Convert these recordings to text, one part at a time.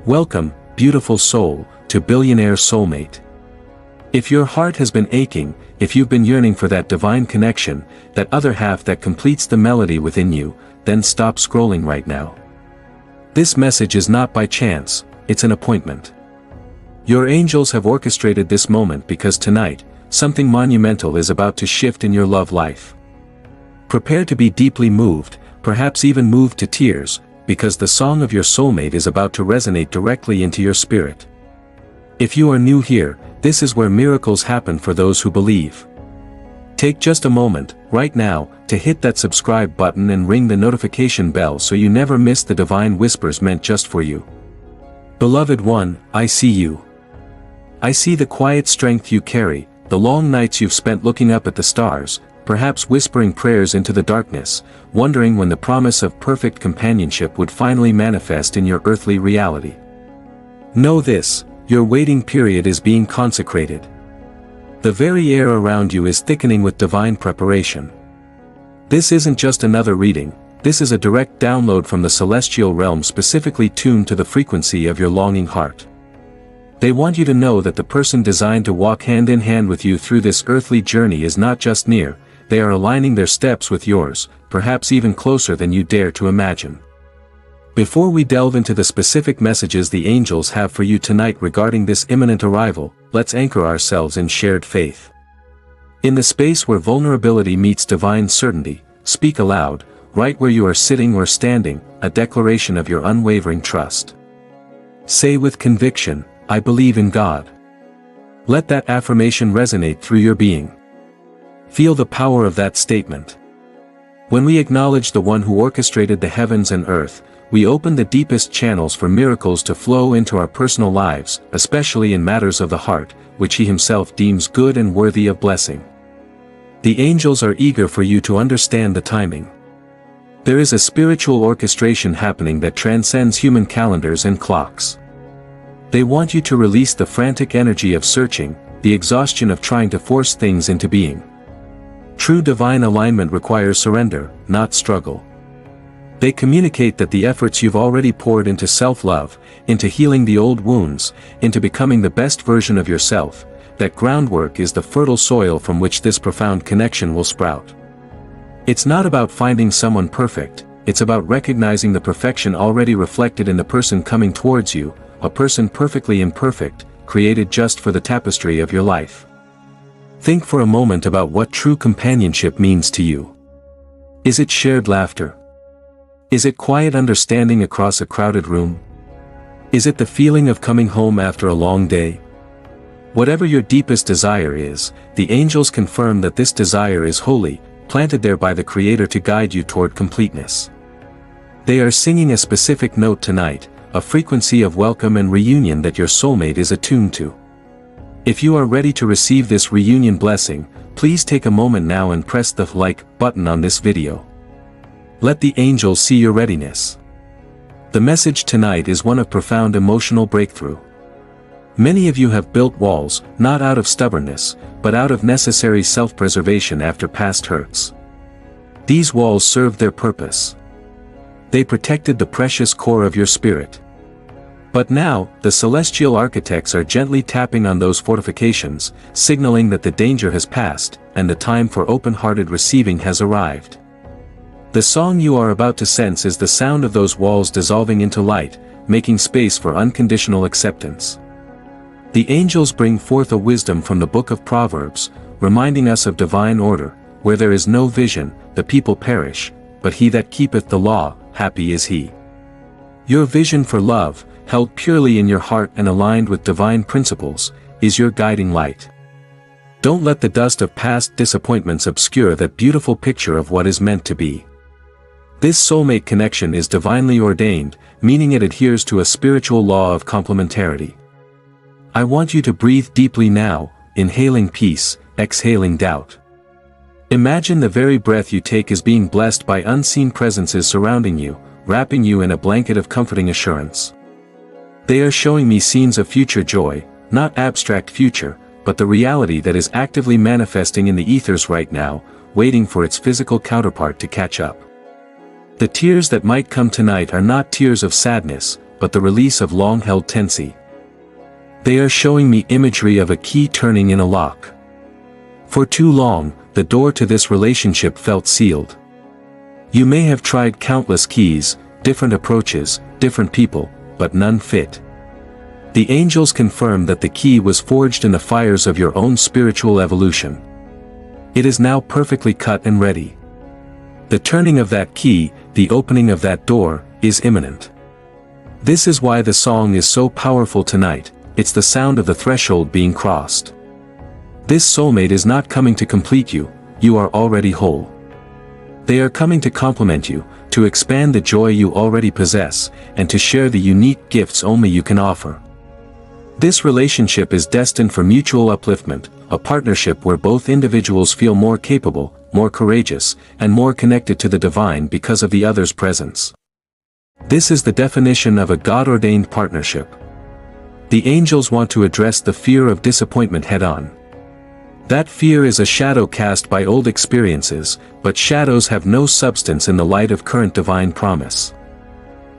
Welcome, beautiful soul, to Billionaire Soulmate. If your heart has been aching, if you've been yearning for that divine connection, that other half that completes the melody within you, then stop scrolling right now. This message is not by chance, it's an appointment. Your angels have orchestrated this moment because tonight, something monumental is about to shift in your love life. Prepare to be deeply moved, perhaps even moved to tears, because the song of your soulmate is about to resonate directly into your spirit. If you are new here, this is where miracles happen for those who believe. Take just a moment, right now, to hit that subscribe button and ring the notification bell so you never miss the divine whispers meant just for you. Beloved one, I see you. I see the quiet strength you carry, the long nights you've spent looking up at the stars, perhaps whispering prayers into the darkness, wondering when the promise of perfect companionship would finally manifest in your earthly reality. Know this, your waiting period is being consecrated. The very air around you is thickening with divine preparation. This isn't just another reading, this is a direct download from the celestial realm specifically tuned to the frequency of your longing heart. They want you to know that the person designed to walk hand in hand with you through this earthly journey is not just near, they are aligning their steps with yours, perhaps even closer than you dare to imagine. Before we delve into the specific messages the angels have for you tonight regarding this imminent arrival, let's anchor ourselves in shared faith. In the space where vulnerability meets divine certainty, speak aloud, right where you are sitting or standing, a declaration of your unwavering trust. Say with conviction, I believe in God. Let that affirmation resonate through your being. Feel the power of that statement. When we acknowledge the one who orchestrated the heavens and earth, we open the deepest channels for miracles to flow into our personal lives, especially in matters of the heart, which he himself deems good and worthy of blessing. The angels are eager for you to understand the timing. There is a spiritual orchestration happening that transcends human calendars and clocks. They want you to release the frantic energy of searching, the exhaustion of trying to force things into being. True divine alignment requires surrender, not struggle. They communicate that the efforts you've already poured into self-love, into healing the old wounds, into becoming the best version of yourself, that groundwork is the fertile soil from which this profound connection will sprout. It's not about finding someone perfect, it's about recognizing the perfection already reflected in the person coming towards you, a person perfectly imperfect, created just for the tapestry of your life. Think for a moment about what true companionship means to you. Is it shared laughter? Is it quiet understanding across a crowded room? Is it the feeling of coming home after a long day? Whatever your deepest desire is, the angels confirm that this desire is holy, planted there by the Creator to guide you toward completeness. They are singing a specific note tonight, a frequency of welcome and reunion that your soulmate is attuned to. If you are ready to receive this reunion blessing, please take a moment now and press the like button on this video. Let the angels see your readiness. The message tonight is one of profound emotional breakthrough. Many of you have built walls, not out of stubbornness, but out of necessary self-preservation after past hurts. These walls served their purpose. They protected the precious core of your spirit. But now, the celestial architects are gently tapping on those fortifications, signaling that the danger has passed, and the time for open-hearted receiving has arrived. The song you are about to sense is the sound of those walls dissolving into light, making space for unconditional acceptance. The angels bring forth a wisdom from the book of Proverbs, reminding us of divine order, where there is no vision, the people perish, but he that keepeth the law, happy is he. Your vision for love, held purely in your heart and aligned with divine principles, is your guiding light. Don't let the dust of past disappointments obscure that beautiful picture of what is meant to be. This soulmate connection is divinely ordained, meaning it adheres to a spiritual law of complementarity. I want you to breathe deeply now, inhaling peace, exhaling doubt. Imagine the very breath you take is being blessed by unseen presences surrounding you, wrapping you in a blanket of comforting assurance. They are showing me scenes of future joy, not abstract future, but the reality that is actively manifesting in the ethers right now, waiting for its physical counterpart to catch up. The tears that might come tonight are not tears of sadness, but the release of long-held tension. They are showing me imagery of a key turning in a lock. For too long, the door to this relationship felt sealed. You may have tried countless keys, different approaches, different people, but none fit. The angels confirm that the key was forged in the fires of your own spiritual evolution. It is now perfectly cut and ready. The turning of that key, the opening of that door, is imminent. This is why the song is so powerful tonight. It's the sound of the threshold being crossed. This soulmate is not coming to complete you, you are already whole. They are coming to complement you, to expand the joy you already possess, and to share the unique gifts only you can offer. This relationship is destined for mutual upliftment, a partnership where both individuals feel more capable, more courageous, and more connected to the divine because of the other's presence. This is the definition of a God-ordained partnership. The angels want to address the fear of disappointment head-on. That fear is a shadow cast by old experiences, but shadows have no substance in the light of current divine promise.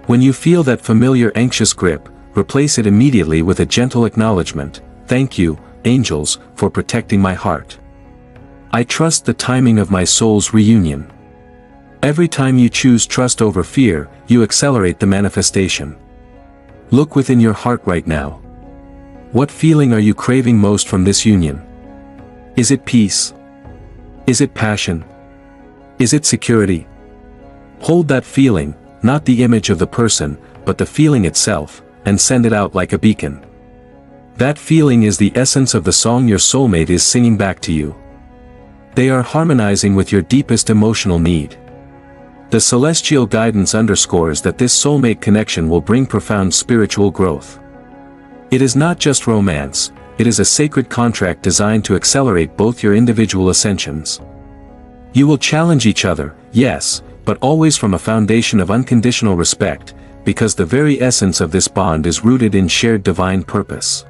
When you feel that familiar anxious grip, replace it immediately with a gentle acknowledgement. Thank you, angels, for protecting my heart. I trust the timing of my soul's reunion. Every time you choose trust over fear, you accelerate the manifestation. Look within your heart right now. What feeling are you craving most from this union? Is it peace? Is it passion? Is it security? Hold that feeling, not the image of the person, but the feeling itself, and send it out like a beacon. That feeling is the essence of the song your soulmate is singing back to you. They are harmonizing with your deepest emotional need. The celestial guidance underscores that this soulmate connection will bring profound spiritual growth. It is not just romance, it is a sacred contract designed to accelerate both your individual ascensions. You will challenge each other, yes, but always from a foundation of unconditional respect, because the very essence of this bond is rooted in shared divine purpose.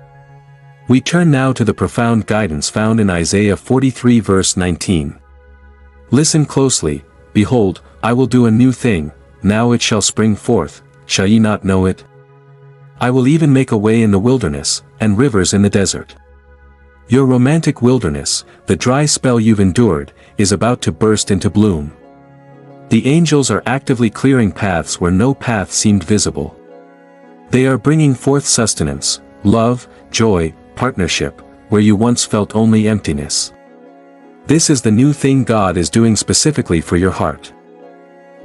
We turn now to the profound guidance found in Isaiah 43 verse 19. Listen closely, behold, I will do a new thing, now it shall spring forth, shall ye not know it? I will even make a way in the wilderness, and rivers in the desert. Your romantic wilderness, the dry spell you've endured, is about to burst into bloom. The angels are actively clearing paths where no path seemed visible. They are bringing forth sustenance, love, joy, partnership, where you once felt only emptiness. This is the new thing God is doing specifically for your heart.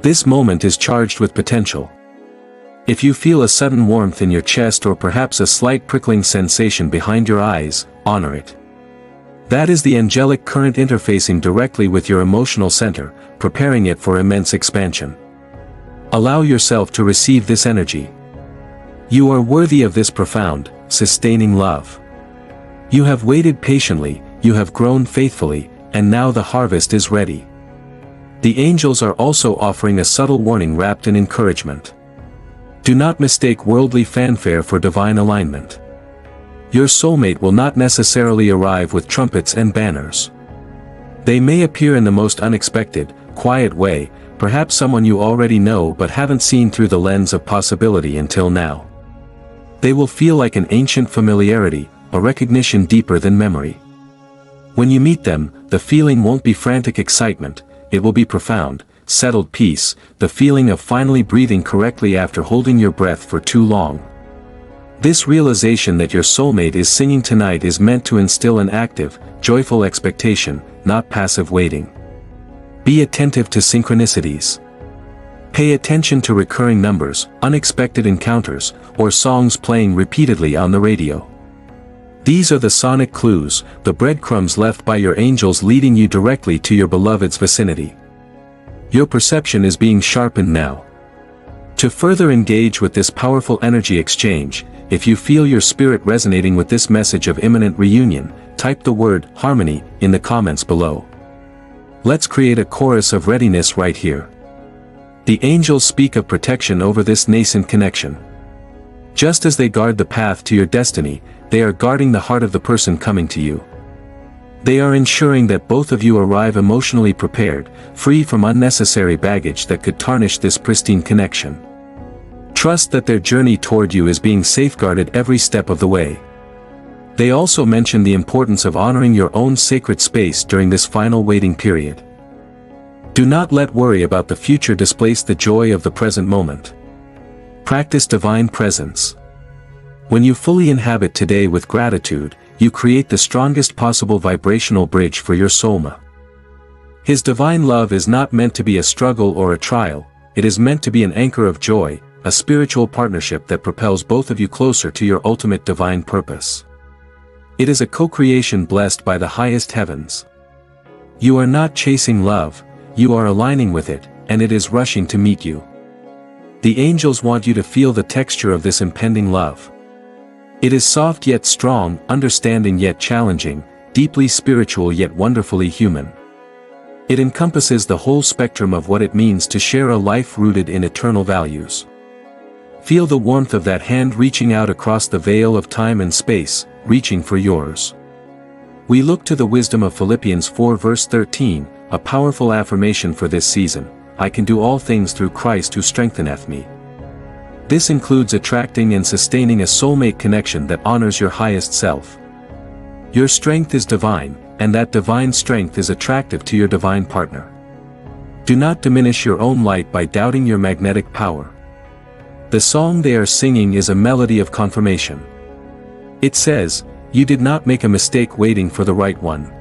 This moment is charged with potential. If you feel a sudden warmth in your chest or perhaps a slight prickling sensation behind your eyes, honor it. That is the angelic current interfacing directly with your emotional center, preparing it for immense expansion. Allow yourself to receive this energy. You are worthy of this profound, sustaining love. You have waited patiently, you have grown faithfully, and now the harvest is ready. The angels are also offering a subtle warning wrapped in encouragement. Do not mistake worldly fanfare for divine alignment. Your soulmate will not necessarily arrive with trumpets and banners. They may appear in the most unexpected, quiet way, perhaps someone you already know but haven't seen through the lens of possibility until now. They will feel like an ancient familiarity, a recognition deeper than memory. When you meet them, the feeling won't be frantic excitement, it will be profound, settled peace, the feeling of finally breathing correctly after holding your breath for too long. This realization that your soulmate is singing tonight is meant to instill an active, joyful expectation, not passive waiting. Be attentive to synchronicities. Pay attention to recurring numbers, unexpected encounters, or songs playing repeatedly on the radio. These are the sonic clues, the breadcrumbs left by your angels leading you directly to your beloved's vicinity. Your perception is being sharpened now. To further engage with this powerful energy exchange, if you feel your spirit resonating with this message of imminent reunion, type the word harmony in the comments below. Let's create a chorus of readiness right here. The angels speak of protection over this nascent connection. Just as they guard the path to your destiny, they are guarding the heart of the person coming to you. They are ensuring that both of you arrive emotionally prepared, free from unnecessary baggage that could tarnish this pristine connection. Trust that their journey toward you is being safeguarded every step of the way. They also mention the importance of honoring your own sacred space during this final waiting period. Do not let worry about the future displace the joy of the present moment. Practice divine presence. When you fully inhabit today with gratitude, you create the strongest possible vibrational bridge for your soulmate. His divine love is not meant to be a struggle or a trial, it is meant to be an anchor of joy, a spiritual partnership that propels both of you closer to your ultimate divine purpose. It is a co-creation blessed by the highest heavens. You are not chasing love, you are aligning with it, and it is rushing to meet you. The angels want you to feel the texture of this impending love. It is soft yet strong, understanding yet challenging, deeply spiritual yet wonderfully human. It encompasses the whole spectrum of what it means to share a life rooted in eternal values. Feel the warmth of that hand reaching out across the veil of time and space, reaching for yours. We look to the wisdom of Philippians 4 verse 13, a powerful affirmation for this season: I can do all things through Christ who strengtheneth me. This includes attracting and sustaining a soulmate connection that honors your highest self. Your strength is divine, and that divine strength is attractive to your divine partner. Do not diminish your own light by doubting your magnetic power. The song they are singing is a melody of confirmation. It says, "You did not make a mistake waiting for the right one.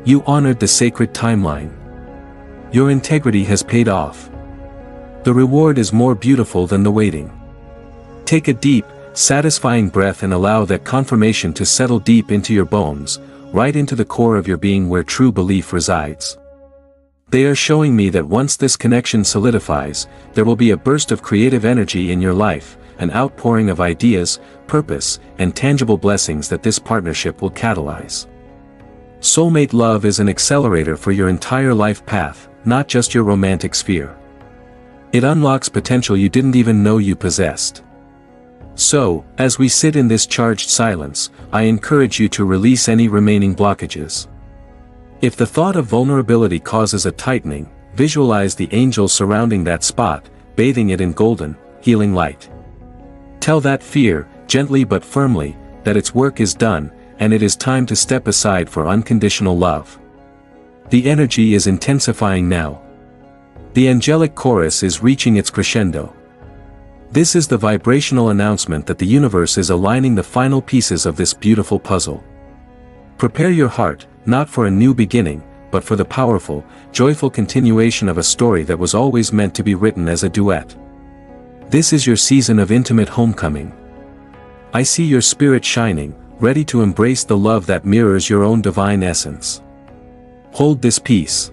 You honored the sacred timeline. Your integrity has paid off. The reward is more beautiful than the waiting." Take a deep, satisfying breath and allow that confirmation to settle deep into your bones, right into the core of your being where true belief resides. They are showing me that once this connection solidifies, there will be a burst of creative energy in your life, an outpouring of ideas, purpose, and tangible blessings that this partnership will catalyze. Soulmate love is an accelerator for your entire life path, not just your romantic sphere. It unlocks potential you didn't even know you possessed. So, as we sit in this charged silence, I encourage you to release any remaining blockages. If the thought of vulnerability causes a tightening, visualize the angels surrounding that spot, bathing it in golden, healing light. Tell that fear, gently but firmly, that its work is done, and it is time to step aside for unconditional love. The energy is intensifying now. The angelic chorus is reaching its crescendo. This is the vibrational announcement that the universe is aligning the final pieces of this beautiful puzzle. Prepare your heart, not for a new beginning, but for the powerful, joyful continuation of a story that was always meant to be written as a duet. This is your season of intimate homecoming. I see your spirit shining, ready to embrace the love that mirrors your own divine essence. Hold this peace.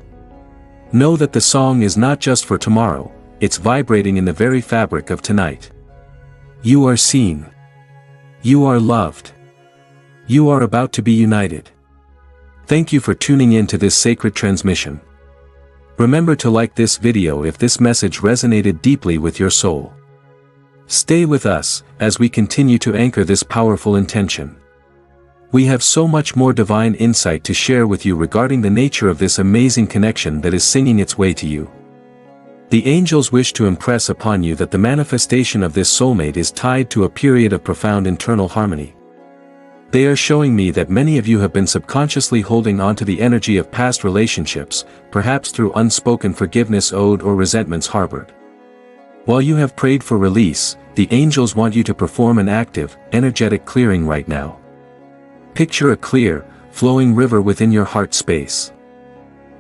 Know that the song is not just for tomorrow, it's vibrating in the very fabric of tonight. You are seen. You are loved. You are about to be united. Thank you for tuning in to this sacred transmission. Remember to like this video if this message resonated deeply with your soul. Stay with us, as we continue to anchor this powerful intention. We have so much more divine insight to share with you regarding the nature of this amazing connection that is singing its way to you. The angels wish to impress upon you that the manifestation of this soulmate is tied to a period of profound internal harmony. They are showing me that many of you have been subconsciously holding on to the energy of past relationships, perhaps through unspoken forgiveness owed or resentments harbored. While you have prayed for release, the angels want you to perform an active, energetic clearing right now. Picture a clear, flowing river within your heart space.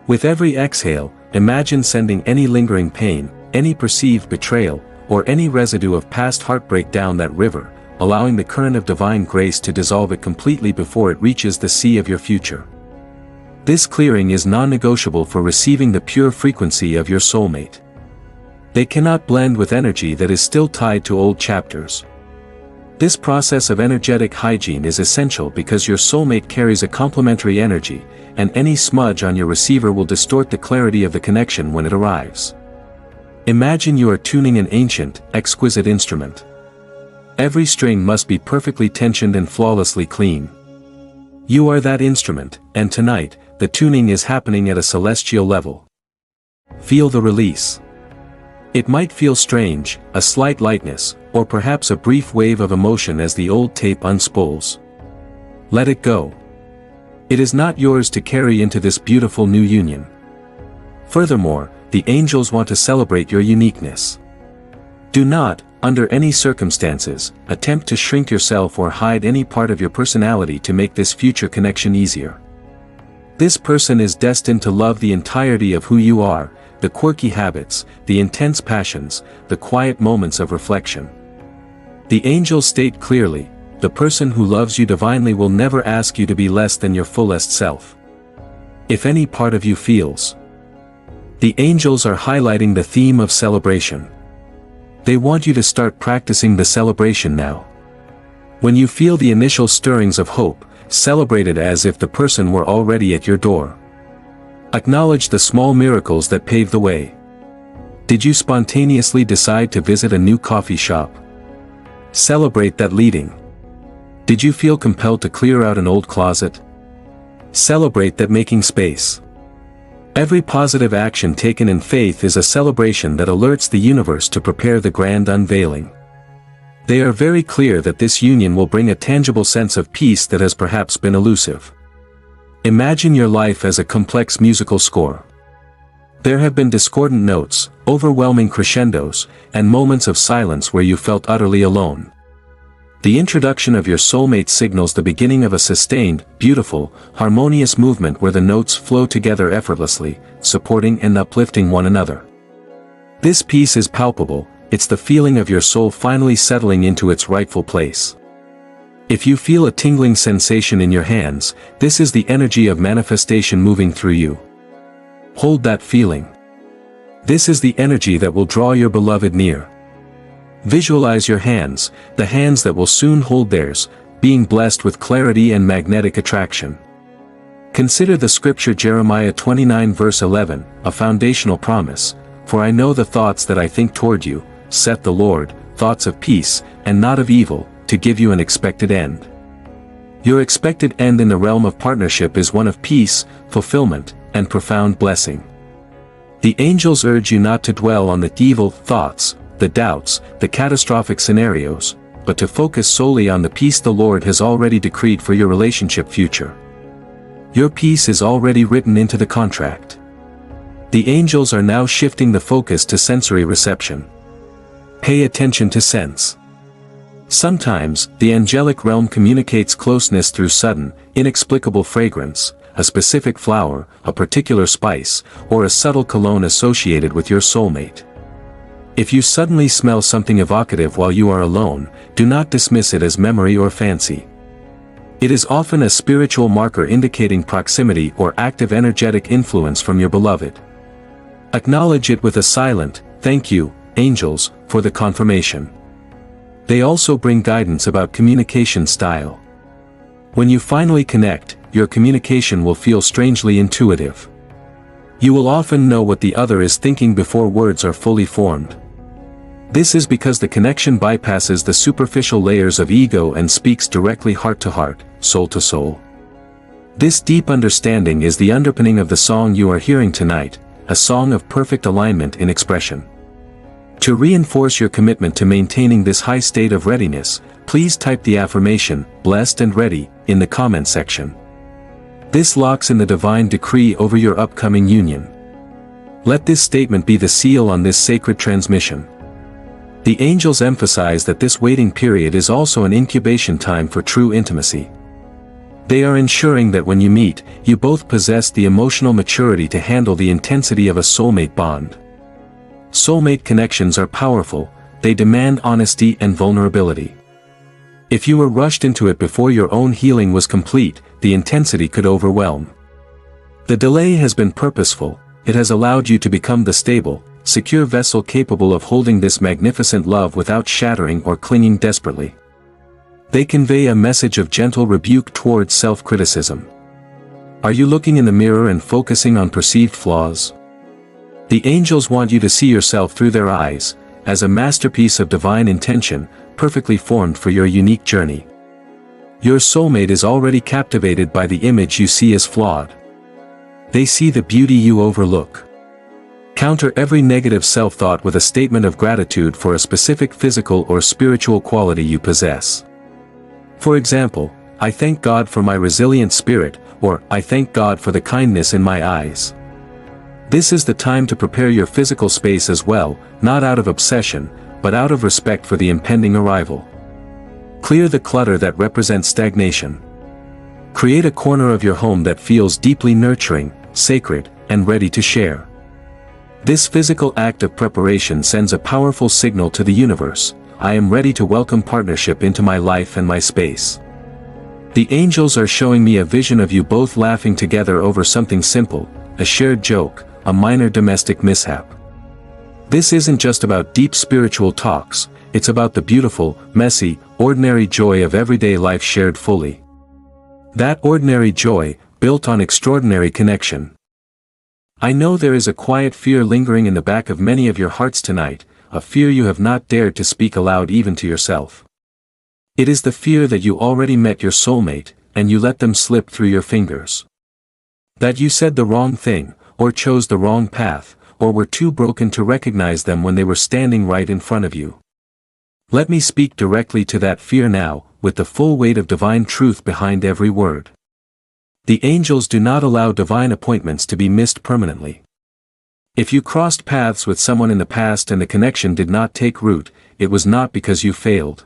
With every exhale, imagine sending any lingering pain, any perceived betrayal, or any residue of past heartbreak down that river, allowing the current of divine grace to dissolve it completely before it reaches the sea of your future. This clearing is non-negotiable for receiving the pure frequency of your soulmate. They cannot blend with energy that is still tied to old chapters. This process of energetic hygiene is essential because your soulmate carries a complementary energy, and any smudge on your receiver will distort the clarity of the connection when it arrives. Imagine you are tuning an ancient, exquisite instrument. Every string must be perfectly tensioned and flawlessly clean. You are that instrument, and tonight, the tuning is happening at a celestial level. Feel the release. It might feel strange, a slight lightness, or perhaps a brief wave of emotion as the old tape unspools. Let it go. It is not yours to carry into this beautiful new union. Furthermore, the angels want to celebrate your uniqueness. Do not, under any circumstances, attempt to shrink yourself or hide any part of your personality to make this future connection easier. This person is destined to love the entirety of who you are, the quirky habits, the intense passions, the quiet moments of reflection. The angels state clearly, the person who loves you divinely will never ask you to be less than your fullest self. If any part of you feels, the angels are highlighting the theme of celebration. They want you to start practicing the celebration now. When you feel the initial stirrings of hope, celebrate it as if the person were already at your door. Acknowledge the small miracles that pave the way. Did you spontaneously decide to visit a new coffee shop? Celebrate that leading. Did you feel compelled to clear out an old closet? Celebrate that making space. Every positive action taken in faith is a celebration that alerts the universe to prepare the grand unveiling. They are very clear that this union will bring a tangible sense of peace that has perhaps been elusive. Imagine your life as a complex musical score. There have been discordant notes, overwhelming crescendos, and moments of silence where you felt utterly alone. The introduction of your soulmate signals the beginning of a sustained, beautiful, harmonious movement where the notes flow together effortlessly, supporting and uplifting one another. This peace is palpable, it's the feeling of your soul finally settling into its rightful place. If you feel a tingling sensation in your hands, this is the energy of manifestation moving through you. Hold that feeling. This is the energy that will draw your beloved near. Visualize your hands, the hands that will soon hold theirs, being blessed with clarity and magnetic attraction. Consider the scripture Jeremiah 29 verse 11, a foundational promise, "For I know the thoughts that I think toward you, saith the Lord, thoughts of peace, and not of evil, to give you an expected end." Your expected end in the realm of partnership is one of peace, fulfillment, and profound blessing. The angels urge you not to dwell on the evil thoughts, the doubts, the catastrophic scenarios, but to focus solely on the peace the Lord has already decreed for your relationship future. Your peace is already written into the contract. The angels are now shifting the focus to sensory reception. Pay attention to sense. Sometimes, the angelic realm communicates closeness through sudden, inexplicable fragrance, a specific flower, a particular spice, or a subtle cologne associated with your soulmate. If you suddenly smell something evocative while you are alone, do not dismiss it as memory or fancy. It is often a spiritual marker indicating proximity or active energetic influence from your beloved. Acknowledge it with a silent, "Thank you, angels, for the confirmation." They also bring guidance about communication style. When you finally connect, your communication will feel strangely intuitive. You will often know what the other is thinking before words are fully formed. This is because the connection bypasses the superficial layers of ego and speaks directly heart to heart, soul to soul. This deep understanding is the underpinning of the song you are hearing tonight, a song of perfect alignment in expression. To reinforce your commitment to maintaining this high state of readiness, please type the affirmation, "Blessed and ready," in the comment section. This locks in the divine decree over your upcoming union. Let this statement be the seal on this sacred transmission. The angels emphasize that this waiting period is also an incubation time for true intimacy. They are ensuring that when you meet, you both possess the emotional maturity to handle the intensity of a soulmate bond. Soulmate connections are powerful, they demand honesty and vulnerability. If you were rushed into it before your own healing was complete, the intensity could overwhelm. The delay has been purposeful, it has allowed you to become the stable, secure vessel capable of holding this magnificent love without shattering or clinging desperately. They convey a message of gentle rebuke towards self-criticism. Are you looking in the mirror and focusing on perceived flaws? The angels want you to see yourself through their eyes, as a masterpiece of divine intention, perfectly formed for your unique journey. Your soulmate is already captivated by the image you see as flawed. They see the beauty you overlook. Counter every negative self-thought with a statement of gratitude for a specific physical or spiritual quality you possess. For example, I thank God for my resilient spirit, or I thank God for the kindness in my eyes. This is the time to prepare your physical space as well, not out of obsession, but out of respect for the impending arrival. Clear the clutter that represents stagnation. Create a corner of your home that feels deeply nurturing, sacred, and ready to share. This physical act of preparation sends a powerful signal to the universe: I am ready to welcome partnership into my life and my space. The angels are showing me a vision of you both laughing together over something simple, a shared joke, a minor domestic mishap. This isn't just about deep spiritual talks, it's about the beautiful, messy, ordinary joy of everyday life shared fully. That ordinary joy, built on extraordinary connection. I know there is a quiet fear lingering in the back of many of your hearts tonight, a fear you have not dared to speak aloud even to yourself. It is the fear that you already met your soulmate, and you let them slip through your fingers. That you said the wrong thing, or chose the wrong path, or were too broken to recognize them when they were standing right in front of you. Let me speak directly to that fear now, with the full weight of divine truth behind every word. The angels do not allow divine appointments to be missed permanently. If you crossed paths with someone in the past and the connection did not take root, it was not because you failed.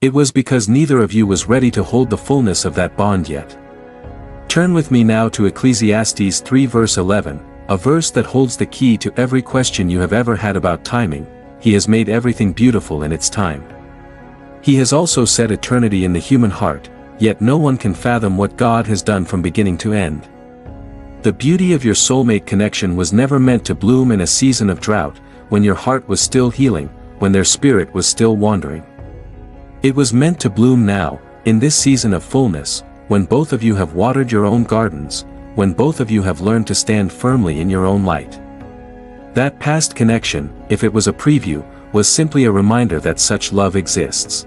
It was because neither of you was ready to hold the fullness of that bond yet. Turn with me now to Ecclesiastes 3 verse 11, a verse that holds the key to every question you have ever had about timing. He has made everything beautiful in its time. He has also set eternity in the human heart, yet no one can fathom what God has done from beginning to end. The beauty of your soulmate connection was never meant to bloom in a season of drought, when your heart was still healing, when their spirit was still wandering. It was meant to bloom now, in this season of fullness, when both of you have watered your own gardens, when both of you have learned to stand firmly in your own light. That past connection, if it was a preview, was simply a reminder that such love exists.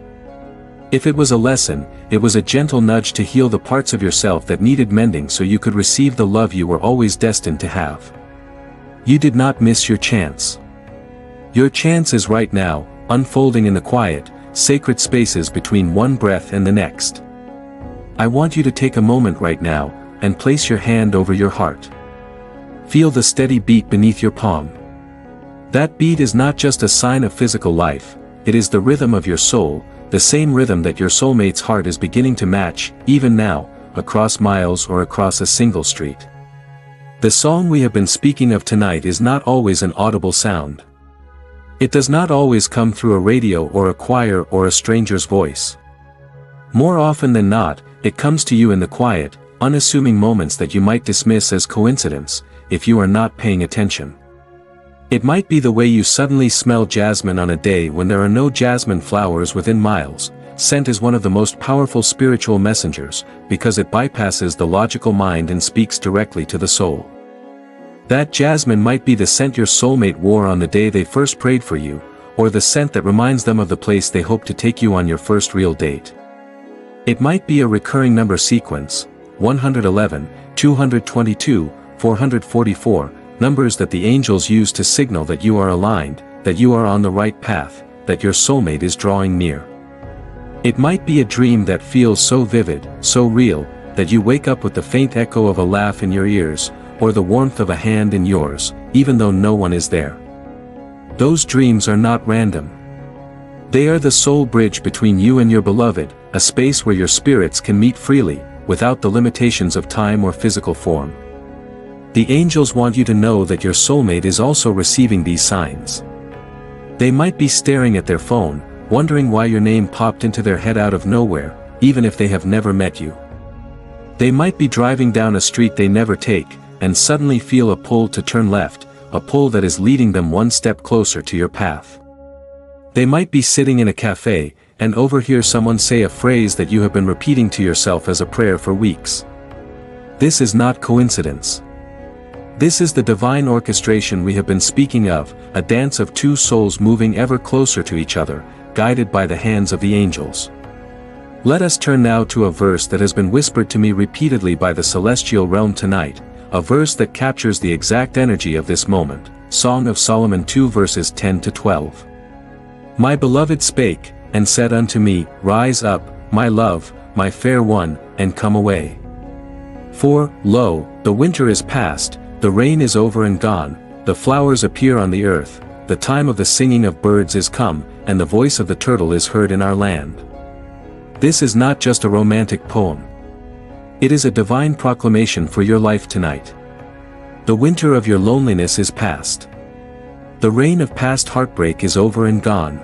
If it was a lesson, it was a gentle nudge to heal the parts of yourself that needed mending so you could receive the love you were always destined to have. You did not miss your chance. Your chance is right now, unfolding in the quiet, sacred spaces between one breath and the next. I want you to take a moment right now, and place your hand over your heart. Feel the steady beat beneath your palm. That beat is not just a sign of physical life, it is the rhythm of your soul, the same rhythm that your soulmate's heart is beginning to match, even now, across miles or across a single street. The song we have been speaking of tonight is not always an audible sound. It does not always come through a radio or a choir or a stranger's voice. More often than not, it comes to you in the quiet, unassuming moments that you might dismiss as coincidence, if you are not paying attention. It might be the way you suddenly smell jasmine on a day when there are no jasmine flowers within miles. Scent is one of the most powerful spiritual messengers, because it bypasses the logical mind and speaks directly to the soul. That jasmine might be the scent your soulmate wore on the day they first prayed for you, or the scent that reminds them of the place they hope to take you on your first real date. It might be a recurring number sequence, 111, 222, 444, numbers that the angels use to signal that you are aligned, that you are on the right path, that your soulmate is drawing near. It might be a dream that feels so vivid, so real, that you wake up with the faint echo of a laugh in your ears, or the warmth of a hand in yours, even though no one is there. Those dreams are not random. They are the soul bridge between you and your beloved, a space where your spirits can meet freely, without the limitations of time or physical form. The angels want you to know that your soulmate is also receiving these signs. They might be staring at their phone, wondering why your name popped into their head out of nowhere, even if they have never met you. They might be driving down a street they never take, and suddenly feel a pull to turn left, a pull that is leading them one step closer to your path. They might be sitting in a cafe, and overhear someone say a phrase that you have been repeating to yourself as a prayer for weeks. This is not coincidence. This is the divine orchestration we have been speaking of, a dance of two souls moving ever closer to each other, guided by the hands of the angels. Let us turn now to a verse that has been whispered to me repeatedly by the celestial realm tonight, a verse that captures the exact energy of this moment, Song of Solomon 2 verses 10 to 12. My beloved spake, and said unto me, Rise up, my love, my fair one, and come away. For, lo, the winter is past, the rain is over and gone, the flowers appear on the earth, the time of the singing of birds is come, and the voice of the turtle is heard in our land. This is not just a romantic poem. It is a divine proclamation for your life tonight. The winter of your loneliness is past. The rain of past heartbreak is over and gone.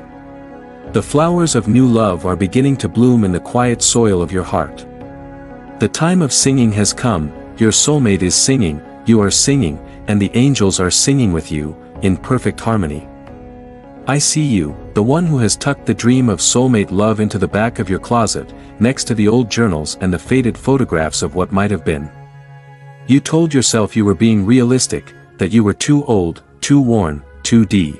The flowers of new love are beginning to bloom in the quiet soil of your heart. The time of singing has come, your soulmate is singing, you are singing, and the angels are singing with you, in perfect harmony. I see you, the one who has tucked the dream of soulmate love into the back of your closet, next to the old journals and the faded photographs of what might have been. You told yourself you were being realistic, that you were too old, too worn, too deep.